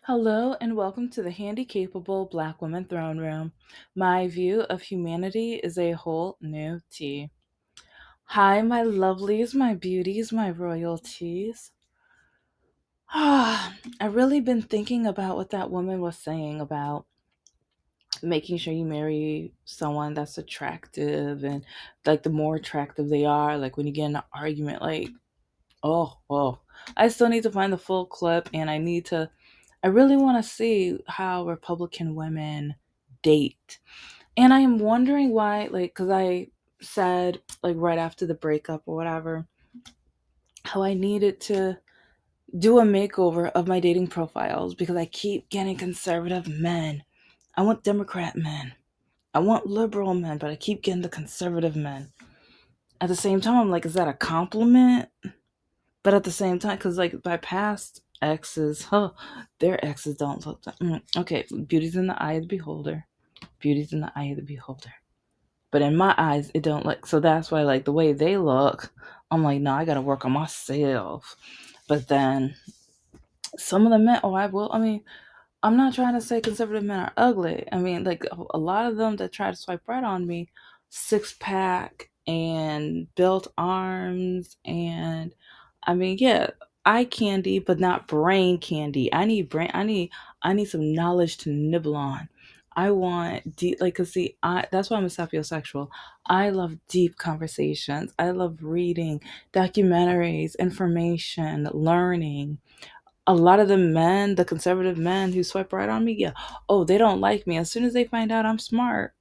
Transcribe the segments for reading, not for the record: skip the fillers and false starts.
Hello and welcome to the Handicapable Black Woman Throne Room. My view of humanity is a whole new tea. Hi, my lovelies, my beauties, my royalties. I've really been thinking about what that woman was saying about making sure you marry someone that's attractive and like the more attractive they are, like when you get in an argument, like, oh, I still need to find the full clip and I really want to see how Republican women date. And I am wondering why, like, because I said, like, right after the breakup or whatever, how I needed to do a makeover of my dating profiles because I keep getting conservative men. I want Democrat men. I want liberal men, but I keep getting the conservative men. At the same time, I'm like, is that a compliment? But at the same time, because like my past exes, their exes don't look that. Okay, beauty's in the eye of the beholder. Beauty's in the eye of the beholder. But in my eyes, it don't look. So that's why, like the way they look, I'm like, no, I gotta work on myself. But then some of the men, oh, I will. I mean, I'm not trying to say conservative men are ugly. I mean, like a lot of them that try to swipe right on me, six pack and built arms, and I mean, yeah, eye candy, but not brain candy. I need brain. I need some knowledge to nibble on. I want deep, like, cause see, I that's why I'm a sapiosexual. I love deep conversations. I love reading documentaries, information, learning. A lot of the men, the conservative men who swipe right on me, yeah, oh, they don't like me. As soon as they find out I'm smart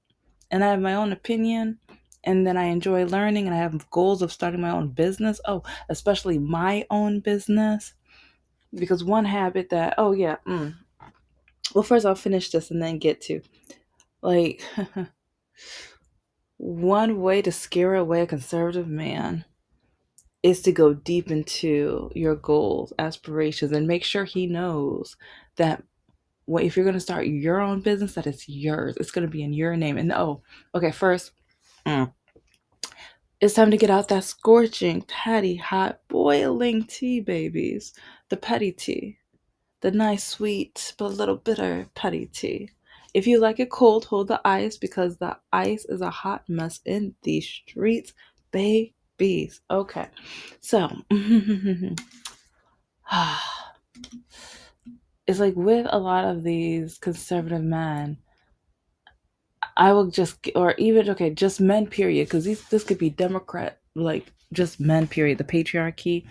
and I have my own opinion and then I enjoy learning and I have goals of starting my own business, oh, especially my own business. Because one habit that, oh, yeah, well, first I'll finish this and then get to like one way to scare away a conservative man is to go deep into your goals, aspirations, and make sure he knows that well, if you're going to start your own business, that it's yours. It's going to be in your name. And oh, okay, first, mm, it's time to get out that scorching, patty, hot, boiling tea, babies. The petty tea. The nice, sweet, but a little bitter petty tea. If you like it cold, hold the ice because the ice is a hot mess in these streets, babies. Okay, so it's like with a lot of these conservative men, I will just, or even okay, just men, period, because this could be Democrat, like just men, period. The patriarchy.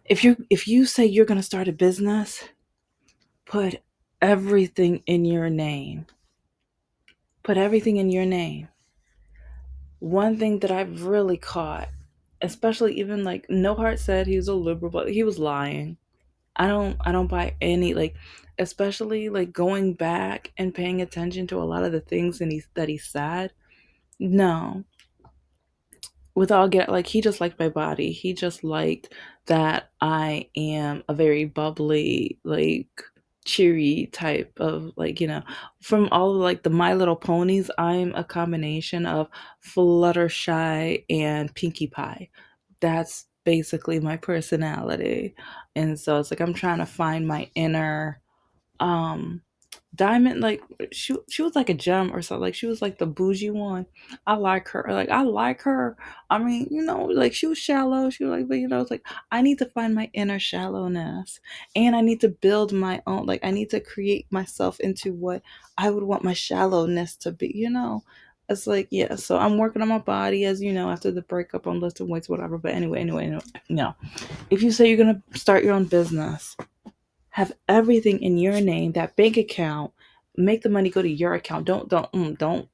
If you say you're gonna start a business, put everything in your name. Put everything in your name. One thing that I've really caught, especially even like No Heart said he was a liberal, but he was lying. I don't buy any like, especially like going back and paying attention to a lot of the things that he said. No, with all get like he just liked my body. He just liked that I am a very bubbly, like cheery type of like, from all of like the My Little Ponies, I'm a combination of Fluttershy and Pinkie Pie. That's basically my personality. And so it's like I'm trying to find my inner um Diamond, like she was like a gem or something. Like she was like the bougie one. I like her. Like I like her. I mean, like she was shallow. She was like, but it's like I need to find my inner shallowness, and I need to build my own. Like I need to create myself into what I would want my shallowness to be. It's like yeah. So I'm working on my body, as you know. After the breakup, I'm lifting weights, whatever. But anyway, no. If you say you're gonna start your own business, have everything in your name, that bank account, make the money go to your account. Don't.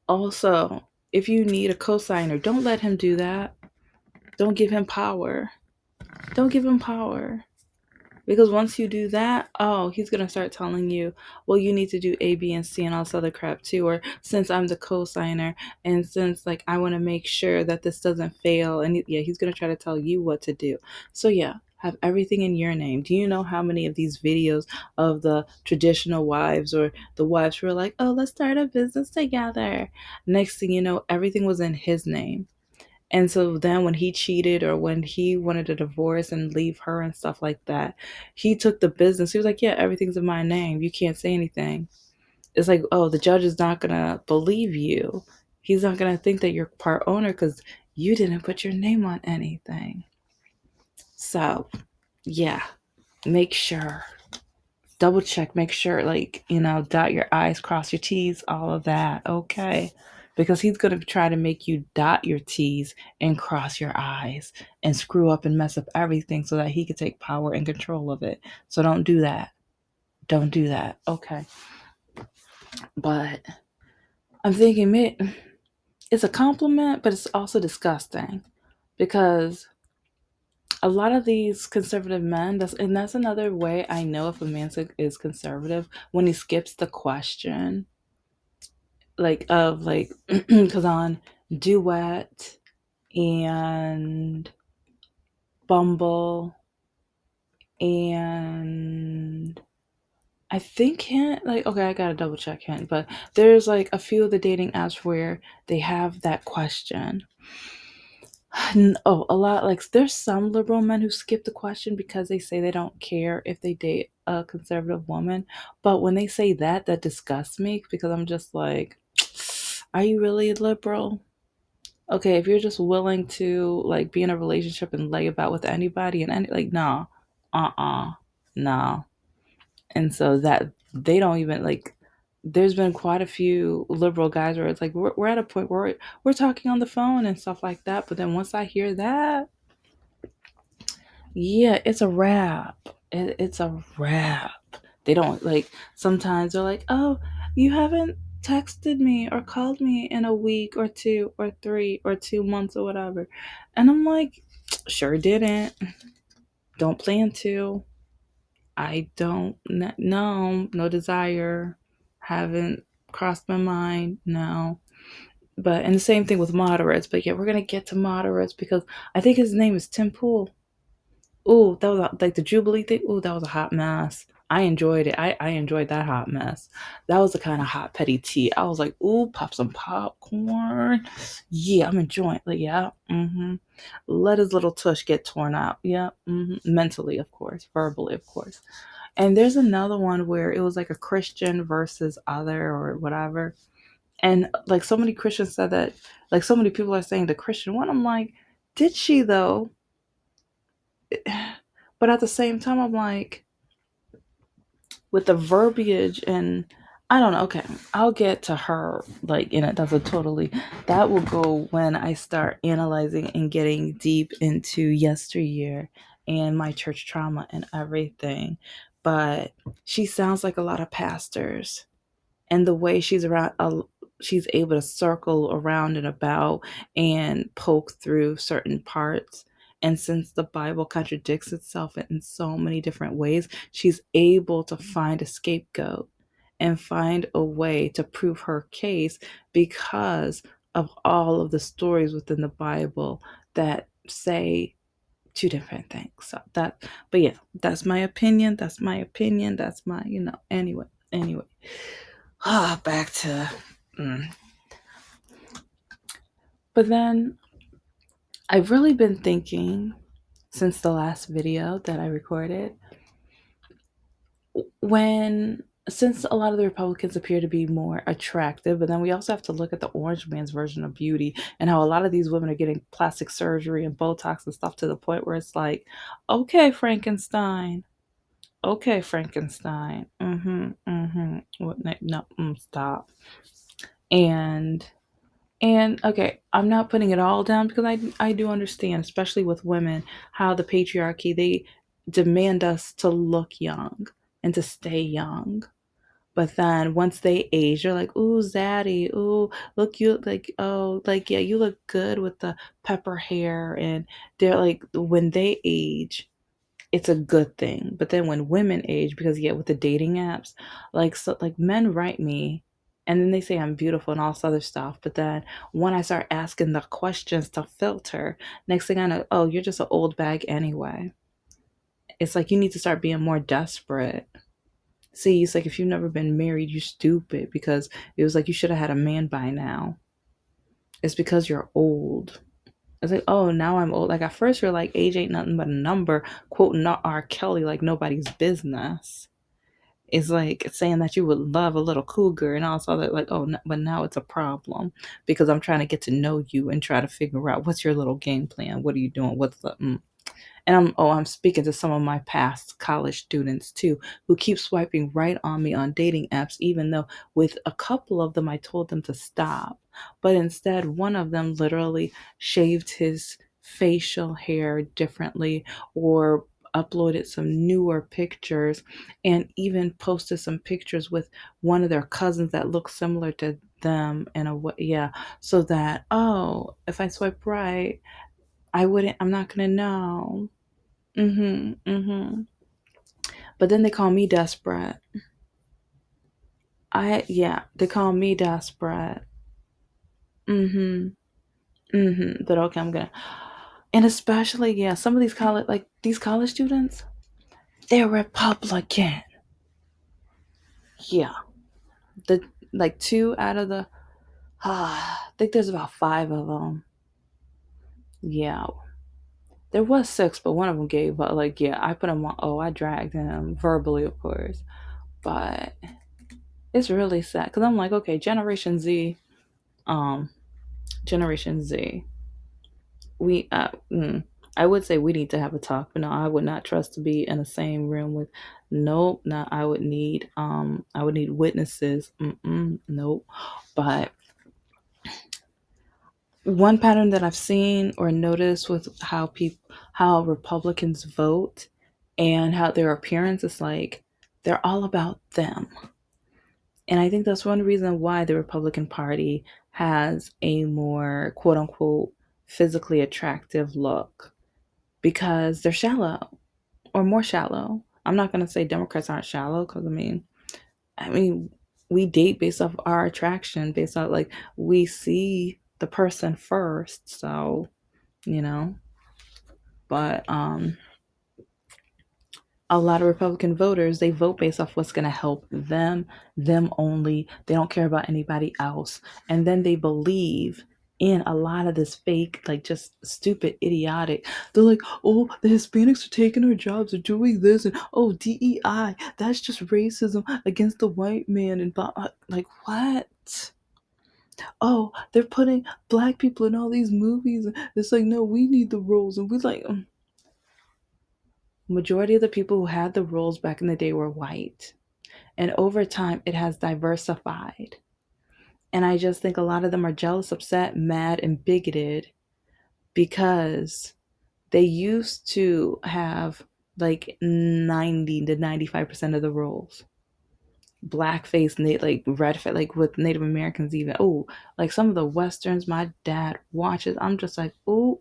Also, if you need a cosigner, don't let him do that. Don't give him power. Don't give him power. Because once you do that, oh, he's going to start telling you, well, you need to do A, B, and C and all this other crap too. Or since I'm the co-signer and since like I want to make sure that this doesn't fail. And yeah, he's going to try to tell you what to do. So yeah, have everything in your name. Do you know how many of these videos of the traditional wives or the wives who are like, oh, let's start a business together. Next thing you know, everything was in his name. And so then when he cheated or when he wanted a divorce and leave her and stuff like that, he took the business. He was like, yeah, everything's in my name. You can't say anything. It's like, oh, the judge is not going to believe you. He's not going to think that you're part owner because you didn't put your name on anything. So, yeah, make sure, double check, make sure, like, dot your I's, cross your T's, all of that. Okay. Because he's going to try to make you dot your T's and cross your I's and screw up and mess up everything so that he can take power and control of it. So don't do that. Don't do that. Okay. But I'm thinking, it's a compliment, but it's also disgusting because a lot of these conservative men, that's another way I know if a man is conservative when he skips the question, like of like, because on Duet and Bumble and I think Hint, like, okay, I gotta double check Hint, but there's like a few of the dating apps where they have that question. Oh, a lot. Like, there's some liberal men who skip the question because they say they don't care if they date a conservative woman. But when they say that, that disgusts me because I'm just like, are you really liberal? Okay, if you're just willing to like be in a relationship and lay about with anybody and like, no, no. And so that they don't even like. There's been quite a few liberal guys where it's like we're at a point where we're talking on the phone and stuff like that. But then once I hear that, yeah, it's a wrap. It's a wrap. They don't like, sometimes they're like, oh, you haven't texted me or called me in a week or two or 3 or 2 months or whatever. And I'm like, sure didn't. Don't plan to. I don't, no desire. Haven't crossed my mind. No. But, and the same thing with moderates. But yeah, we're going to get to moderates because I think his name is Tim Pool. Ooh, that was like the Jubilee thing. Ooh, that was a hot mess. I enjoyed it. I enjoyed that hot mess. That was the kind of hot petty tea. I was like, ooh, pop some popcorn. Yeah, I'm enjoying it. Like, yeah, Let his little tush get torn out. Yeah, mentally, of course, verbally, of course. And there's another one where it was like a Christian versus other or whatever. And like so many Christians said that, like so many people are saying the Christian one. I'm like, did she though? But at the same time, I'm like, with the verbiage and I don't know. Okay, I'll get to her. Like, that's a totally, that will go when I start analyzing and getting deep into yesteryear and my church trauma and everything. But she sounds like a lot of pastors, and the way she's able to circle around and about and poke through certain parts. And since the Bible contradicts itself in so many different ways, she's able to find a scapegoat and find a way to prove her case because of all of the stories within the Bible that say two different things. So that, but yeah, that's my opinion. That's my opinion. That's my, anyway. Back to. Mm. But then I've really been thinking since the last video that I recorded, when since a lot of the Republicans appear to be more attractive, but then we also have to look at the orange man's version of beauty and how a lot of these women are getting plastic surgery and Botox and stuff to the point where it's like, okay, Frankenstein. Okay, Frankenstein. What? No, stop. And okay, I'm not putting it all down because I do understand, especially with women, how the patriarchy, they demand us to look young and to stay young. But then once they age, they're like, ooh, zaddy, ooh, look, you like, oh, like, yeah, you look good with the pepper hair. And they're like, when they age, it's a good thing. But then when women age, because yeah, with the dating apps, like, so like men write me and then they say I'm beautiful and all this other stuff. But then when I start asking the questions to filter, next thing I know, oh, you're just an old bag anyway. It's like you need to start being more desperate. See, it's like if you've never been married, you're stupid because it was like you should have had a man by now. It's because you're old. It's like, oh, now I'm old. Like at first you're like, age ain't nothing but a number, quoting not R. Kelly like nobody's business. It's like saying that you would love a little cougar and also that like, oh, but now it's a problem because I'm trying to get to know you and try to figure out what's your little game plan. What are you doing? What's the and I'm speaking to some of my past college students too, who keep swiping right on me on dating apps, even though with a couple of them I told them to stop. But instead, one of them literally shaved his facial hair differently or uploaded some newer pictures and even posted some pictures with one of their cousins that look similar to them in a way, yeah, so that, oh, if I swipe right, I'm not gonna know. Mhm, mhm. But then they call me desperate. Yeah, they call me desperate. Mhm, mhm. But okay, I'm gonna. And especially, yeah, some of these college students, they're Republican. Yeah, the like two out of the, I think there's about five of them. Yeah, there was six, but one of them gave up. Like, yeah, I put him on. Oh, I dragged him verbally, of course, but it's really sad because I'm like, okay, um, Generation Z. We, I would say we need to have a talk, but no, I would not trust to be in the same room with. Nope, no, I would need witnesses. Nope. But one pattern that I've seen or noticed with how Republicans vote and how their appearance is like, they're all about them. And I think that's one reason why the Republican Party has a more quote unquote physically attractive look because they're shallow or more shallow. I'm not going to say Democrats aren't shallow because I mean, we date based off our attraction, based on like we see the person first. So, you know, but a lot of Republican voters, they vote based off what's going to help them only. They don't care about anybody else. And then they believe in a lot of this fake, like just stupid, idiotic. They're like, oh, the Hispanics are taking our jobs, are doing this, and oh, DEI, that's just racism against the white man. And like, what? Oh, they're putting black people in all these movies. It's like, no, we need the roles. And we're like, majority of the people who had the roles back in the day were white. And over time, it has diversified. And I just think a lot of them are jealous, upset, mad, and bigoted because they used to have like 90 to 95% of the roles. Blackface, like red face, like with Native Americans, even. Oh, like some of the westerns my dad watches, I'm just like, ooh,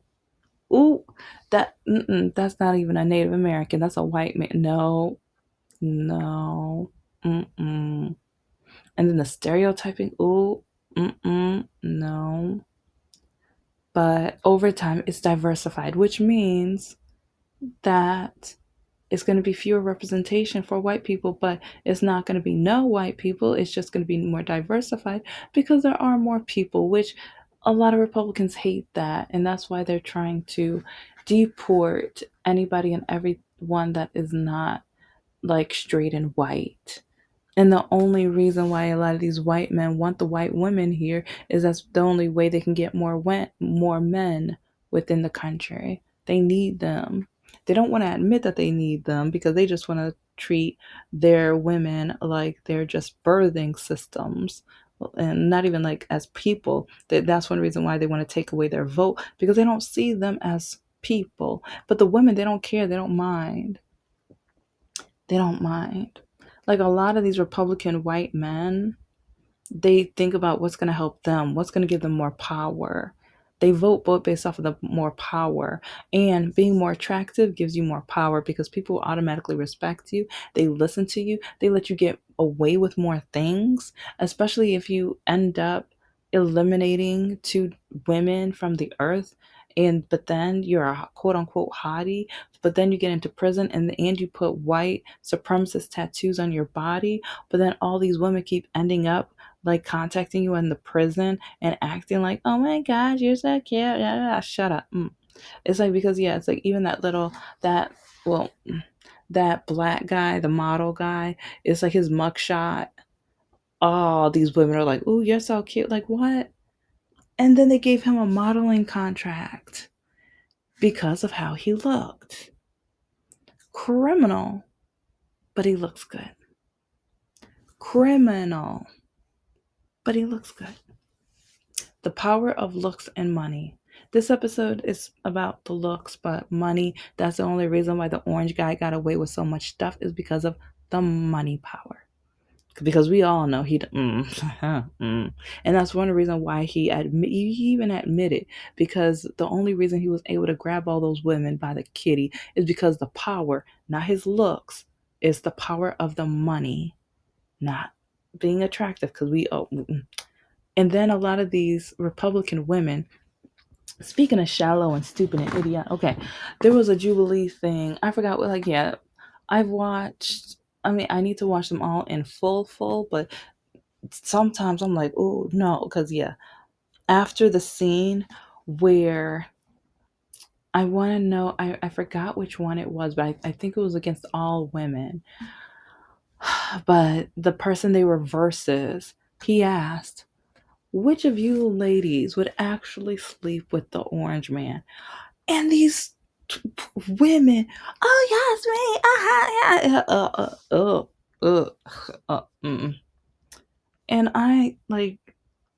ooh, that's not even a Native American. That's a white man. No, no. Mm-mm. And then the stereotyping, ooh, no. But over time, it's diversified, which means that it's going to be fewer representation for white people, but it's not going to be no white people. It's just going to be more diversified because there are more people, which a lot of Republicans hate that. And that's why they're trying to deport anybody and everyone that is not like straight and white. And the only reason why a lot of these white men want the white women here is that's the only way they can get more men within the country. They need them. They don't want to admit that they need them because they just want to treat their women like they're just birthing systems and not even like as people. That's one reason why they want to take away their vote because they don't see them as people. But the women, they don't care. They don't mind. They don't mind. Like a lot of these Republican white men, they think about what's going to help them, what's going to give them more power. They vote both based off of the more power. And being more attractive gives you more power because people automatically respect you. They listen to you. They let you get away with more things, especially if you end up eliminating two women from the earth. And but then you're a quote unquote hottie, but then you get into prison and you put white supremacist tattoos on your body, but then all these women keep ending up like contacting you in the prison and acting like, oh my gosh, you're so cute. Yeah, yeah, shut up. It's like, because yeah, it's like even that well that black guy, the model guy, it's like his mugshot. Oh, these women are like, "Ooh, you're so cute." Like, what? And then they gave him a modeling contract because of how he looked. Criminal, but he looks good. Criminal, but he looks good. The power of looks and money. This episode is about the looks, but money, that's the only reason why the orange guy got away with so much stuff, is because of the money power. Because we all know and that's one reason why he even admitted, because the only reason he was able to grab all those women by the kitty is because the power, not his looks, is the power of the money, not being attractive. Because and then a lot of these Republican women, speaking of shallow and stupid and idiot, okay, there was a Jubilee thing. I forgot what, like, yeah, I've watched. I mean, I need to watch them all in full, but sometimes I'm like, oh no, because yeah, after the scene where I want to know, I forgot which one it was, but I think it was against all women. But the person they were versus, he asked, which of you ladies would actually sleep with the orange man? And these women, oh yes, me, and I like,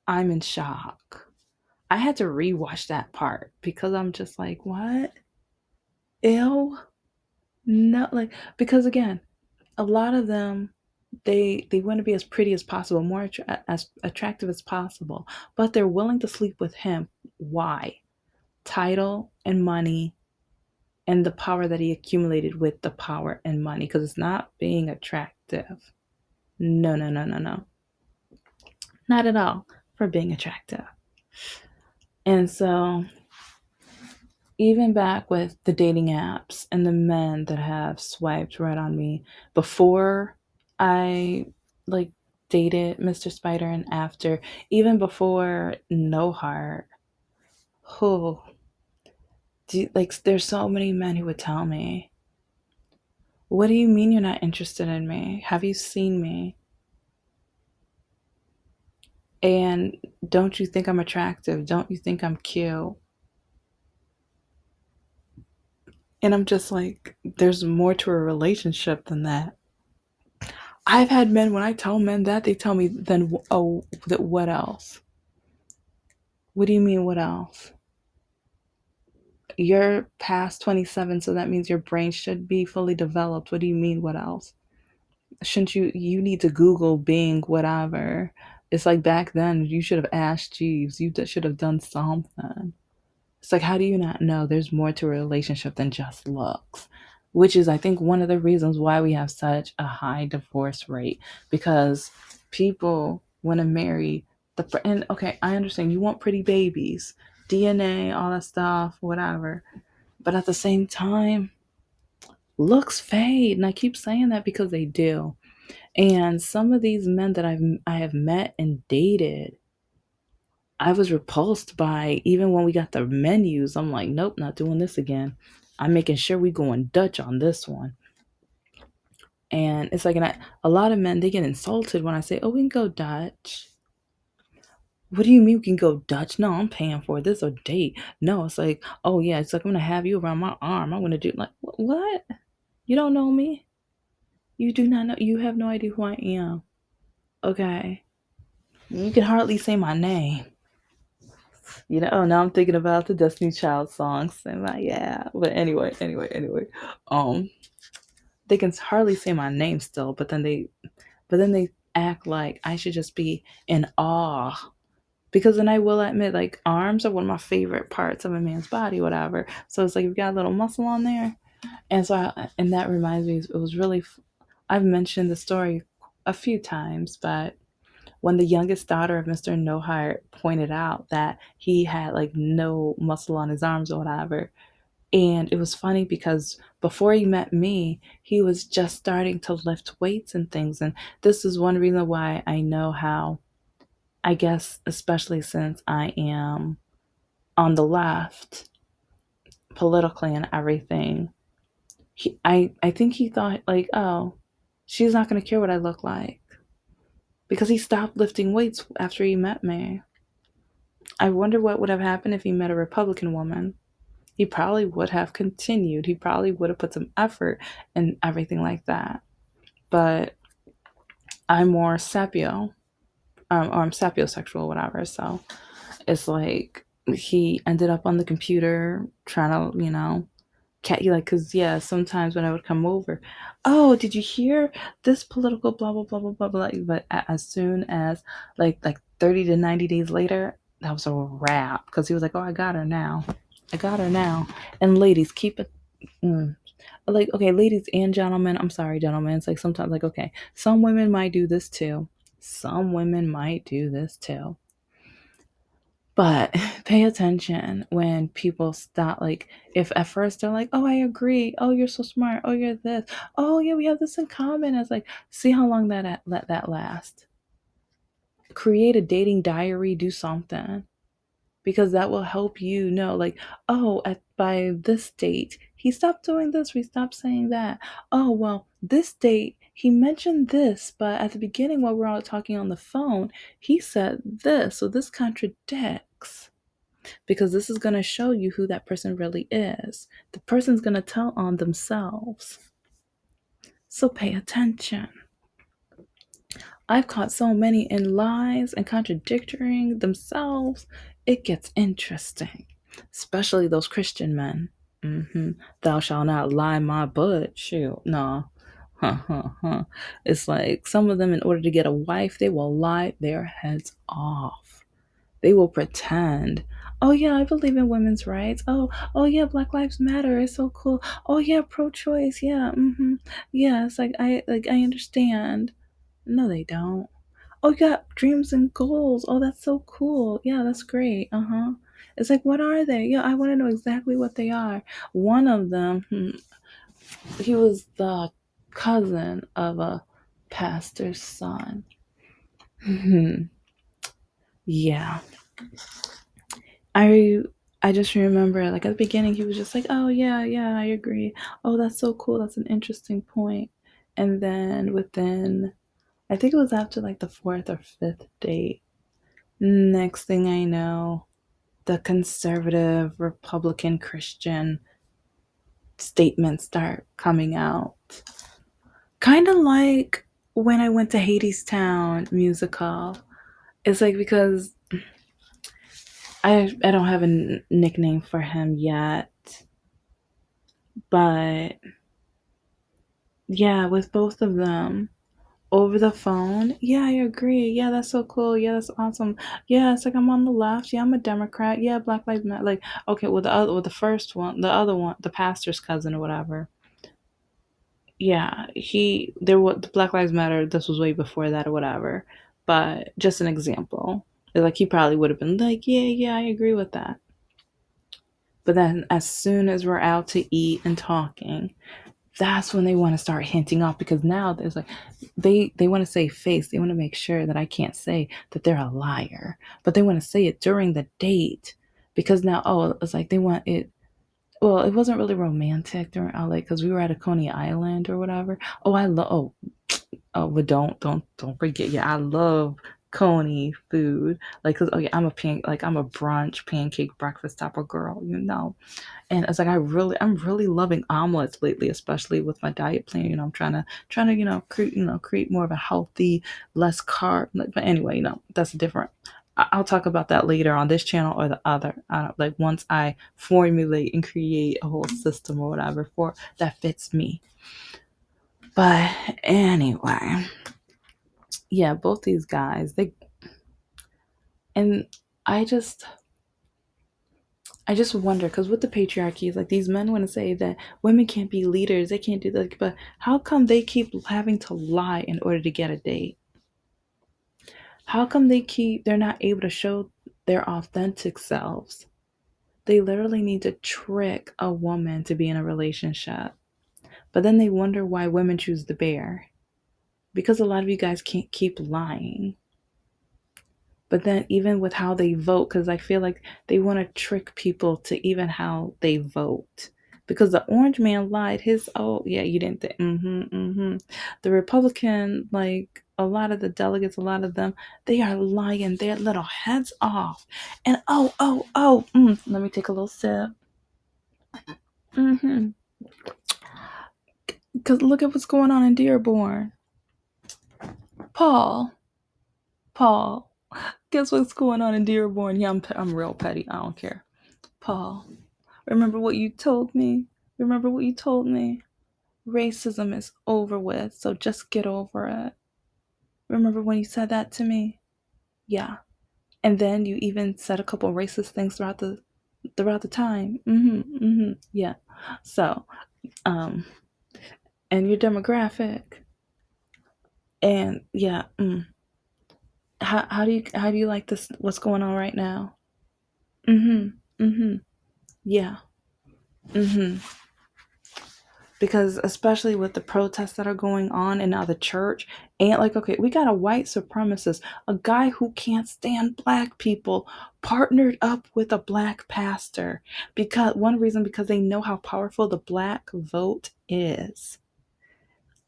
I'm in shock. I had to rewatch that part because I'm just like, what? Ew. No, like, because again, a lot of them, they want to be as pretty as possible, more as attractive as possible, but they're willing to sleep with him. Why? Title and money, and the power that he accumulated with the power and money, because it's not being attractive. No, no, no, no, no. Not at all for being attractive. And so, even back with the dating apps and the men that have swiped right on me before I like dated Mr. Spider, and after, even before No Heart, who like, there's so many men who would tell me, what do you mean you're not interested in me? Have you seen me? And don't you think I'm attractive? Don't you think I'm cute? And I'm just like, there's more to a relationship than that. I've had men, when I tell men that, they tell me, then, oh, that what else? What do you mean, what else? You're past 27, so that means your brain should be fully developed. What do you mean, what else? Shouldn't you need to Google Bing, whatever. It's like back then, you should have asked Jeeves. You should have done something. It's like, how do you not know there's more to a relationship than just looks? Which is, I think, one of the reasons why we have such a high divorce rate, because people want to marry and okay, I understand you want pretty babies, DNA, all that stuff, whatever. But at the same time, looks fade. And I keep saying that because they do. And some of these men that I have met and dated, I was repulsed by, even when we got the menus. I'm like, nope, not doing this again. I'm making sure we going Dutch on this one. And it's like, a lot of men, they get insulted when I say, oh, we can go Dutch. What do you mean we can go Dutch? No, I'm paying for it. This is a date. No, it's like, oh yeah, it's like, I'm gonna have you around my arm. I'm gonna do, like, what? You don't know me. You do not know. You have no idea who I am. Okay. You can hardly say my name. Oh, now I'm thinking about the Destiny Child songs. And like, yeah. But anyway. Um, they can hardly say my name still, but then they act like I should just be in awe. Because then I will admit, like, arms are one of my favorite parts of a man's body, whatever. So it's like, you've got a little muscle on there. And so, and that reminds me, it was really, I've mentioned the story a few times, but when the youngest daughter of Mr. No Heart pointed out that he had like no muscle on his arms or whatever. And it was funny because before he met me, he was just starting to lift weights and things. And this is one reason why I know how I guess, especially since I am on the left politically and everything, I think he thought, like, oh, she's not going to care what I look like because he stopped lifting weights after he met me. I wonder what would have happened if he met a Republican woman. He probably would have continued. He probably would have put some effort and everything like that. But I'm more sapio, or I'm sapiosexual, whatever. So it's like he ended up on the computer trying to, cat you like, because yeah, sometimes when I would come over, oh, did you hear this political blah blah blah blah blah blah, but as soon as like 30 to 90 days later, that was a wrap, because he was like, oh, I got her now, I got her now. And ladies, keep it, like, okay, ladies and gentlemen, I'm sorry, gentlemen, it's like sometimes, like, okay, some women might do this too, some women might do this too. But pay attention when people stop, like, if at first they're like, oh, I agree. Oh, you're so smart. Oh, you're this. Oh, yeah, we have this in common. It's like, see how long let that last. Create a dating diary, do something, because that will help you know, like, oh, by this date, he stopped doing this, we stopped saying that. Oh, well, this date, he mentioned this, but at the beginning, while we're all talking on the phone, he said this. So this contradicts, because this is going to show you who that person really is. The person's going to tell on themselves. So pay attention. I've caught so many in lies and contradicting themselves. It gets interesting, especially those Christian men. Thou shalt not lie my butt. Shoot, no. Huh, huh, huh. It's like some of them, in order to get a wife, they will lie their heads off. They will pretend, oh yeah, I believe in women's rights. Oh yeah, Black Lives Matter. It's so cool. Oh yeah, pro-choice. Yeah, yeah. It's like I understand. No, they don't. Oh, you got dreams and goals. Oh, that's so cool. Yeah, that's great. It's like, what are they? Yeah, I want to know exactly what they are. One of them, he was the cousin of a pastor's son. Yeah. I I just remember, like, at the beginning he was just like, "Oh yeah, yeah, I agree. Oh, that's so cool. That's an interesting point." And then within, I think it was after like the fourth or fifth date, next thing I know, the conservative Republican Christian statements start coming out. Kind of like when I went to Hadestown musical. It's like, because I don't have a nickname for him yet, but yeah, with both of them over the phone. Yeah, I agree. Yeah, that's so cool. Yeah, that's awesome. Yeah, it's like I'm on the left. Yeah, I'm a Democrat. Yeah, Black Lives Matter. Like, okay, well, the first one, the other one, the pastor's cousin or whatever. Yeah, there was the Black Lives Matter. This was way before that or whatever. But just an example. Like, he probably would have been like, yeah, yeah, I agree with that. But then as soon as we're out to eat and talking, that's when they want to start hinting off, because now there's like, they want to say face, they want to make sure that I can't say that they're a liar, but they want to say it during the date, because now, oh, it's like they want it. Well, it wasn't really romantic during our, like, because we were at a Coney Island or whatever. Oh, I love, oh, but don't forget, yeah, I love Coney food, like, cause, oh yeah, I'm a brunch pancake breakfast type of girl. And it's like, I'm really loving omelets lately, especially with my diet plan. I'm trying to create more of a healthy, less carb. But anyway, that's different. I'll talk about that later on this channel or the other. Like, once I formulate and create a whole system or whatever for that fits me. But anyway, yeah, both these guys, and I just I just wonder, because with the patriarchy, it's like these men want to say that women can't be leaders, they can't do that, but how come they keep having to lie in order to get a date? How come they're not able to show their authentic selves? They literally need to trick a woman to be in a relationship. But then they wonder why women choose the bear. Because a lot of you guys can't keep lying. But then even with how they vote, because I feel like they want to trick people to even how they vote. Because the orange man lied. His oh yeah, you didn't think The Republican, like a lot of the delegates, a lot of them, they are lying their little heads off. And let me take a little sip. Because look at what's going on in Dearborn. Paul, Paul, guess what's going on in Dearborn? Yeah, I'm real petty. I don't care. Paul, remember what you told me? Remember what you told me? Racism is over with, so just get over it. Remember when you said that to me? Yeah. And then you even said a couple racist things throughout the time. Yeah. So, um, and your demographic, and yeah. How do you like this? What's going on right now? Yeah. Mm-hmm. Because especially with the protests that are going on and now the church, and like, okay, we got a white supremacist, a guy who can't stand black people, partnered up with a black pastor, because one reason, because they know how powerful the black vote is,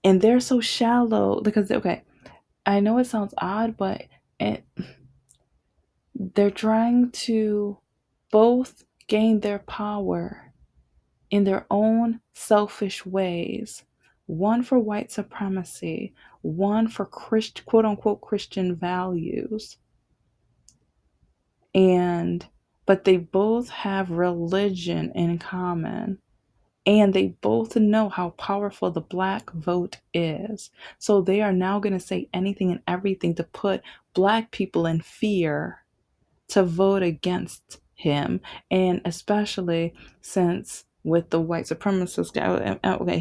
and they're so shallow because, okay, I know it sounds odd, but it, they're trying to both gain their power in their own selfish ways. One for white supremacy, one for quote unquote Christian values. And but they both have religion in common. And they both know how powerful the black vote is. So they are now going to say anything and everything to put black people in fear to vote against him. And especially since with the white supremacist guy, okay,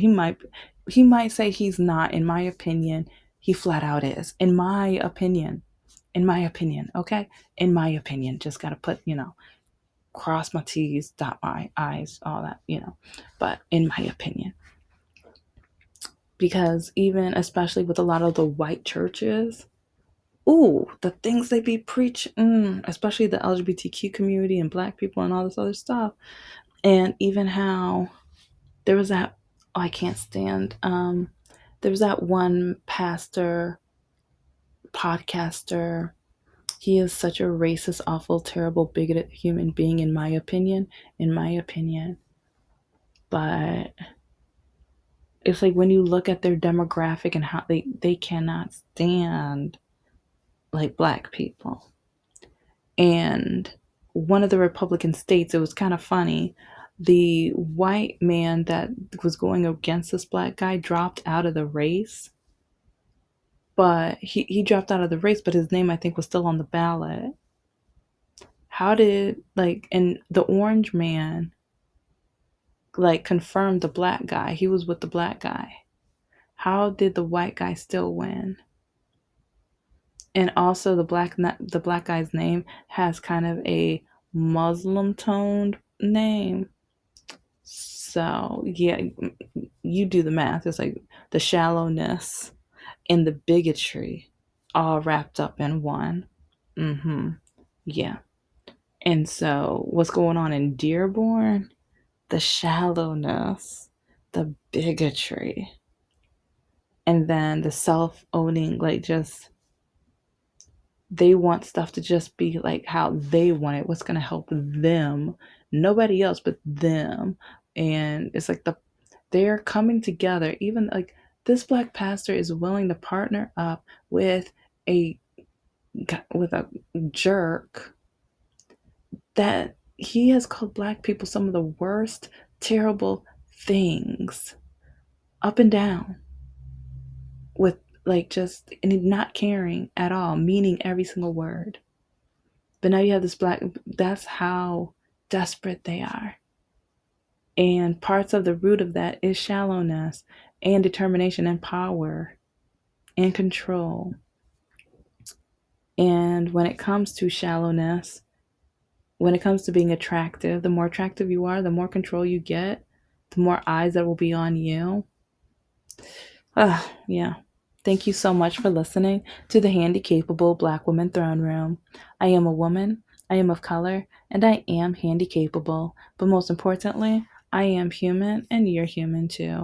he might say he's not. In my opinion, he flat out is. In my opinion, okay, in my opinion, just gotta put, cross my t's, dot my i's, all that, but in my opinion, because even especially with a lot of the white churches, ooh, the things they be preaching, especially the LGBTQ community and black people and all this other stuff. And even how there was that, oh, I can't stand, there was that one pastor, podcaster. He is such a racist, awful, terrible, bigoted human being, in my opinion. In my opinion. But it's like when you look at their demographic and how they cannot stand like black people. And one of the Republican states, it was kind of funny. The white man that was going against this black guy dropped out of the race, but he dropped out of the race, but his name, I think, was still on the ballot. How did, like, and the orange man, like, confirmed the black guy? He was with the black guy. How did the white guy still win? And also the black guy's name has kind of a Muslim toned name. So yeah, you do the math. It's like the shallowness and the bigotry all wrapped up in one. Yeah. And so what's going on in Dearborn? The shallowness, the bigotry, and then the self-owning, like, just they want stuff to just be like how they want it, what's going to help them, nobody else but them. And it's like they're coming together. Even like this black pastor is willing to partner up a with a jerk that he has called black people some of the worst, terrible things up and down, with like just and not caring at all, meaning every single word. But now you have this black, that's how desperate they are. And parts of the root of that is shallowness and determination and power and control. And when it comes to shallowness, when it comes to being attractive, the more attractive you are, the more control you get, the more eyes that will be on you. Yeah. Thank you so much for listening to the Handicapable Black Woman Throne Room. I am a woman, I am of color, and I am handicapable. But most importantly, I am human and you're human too.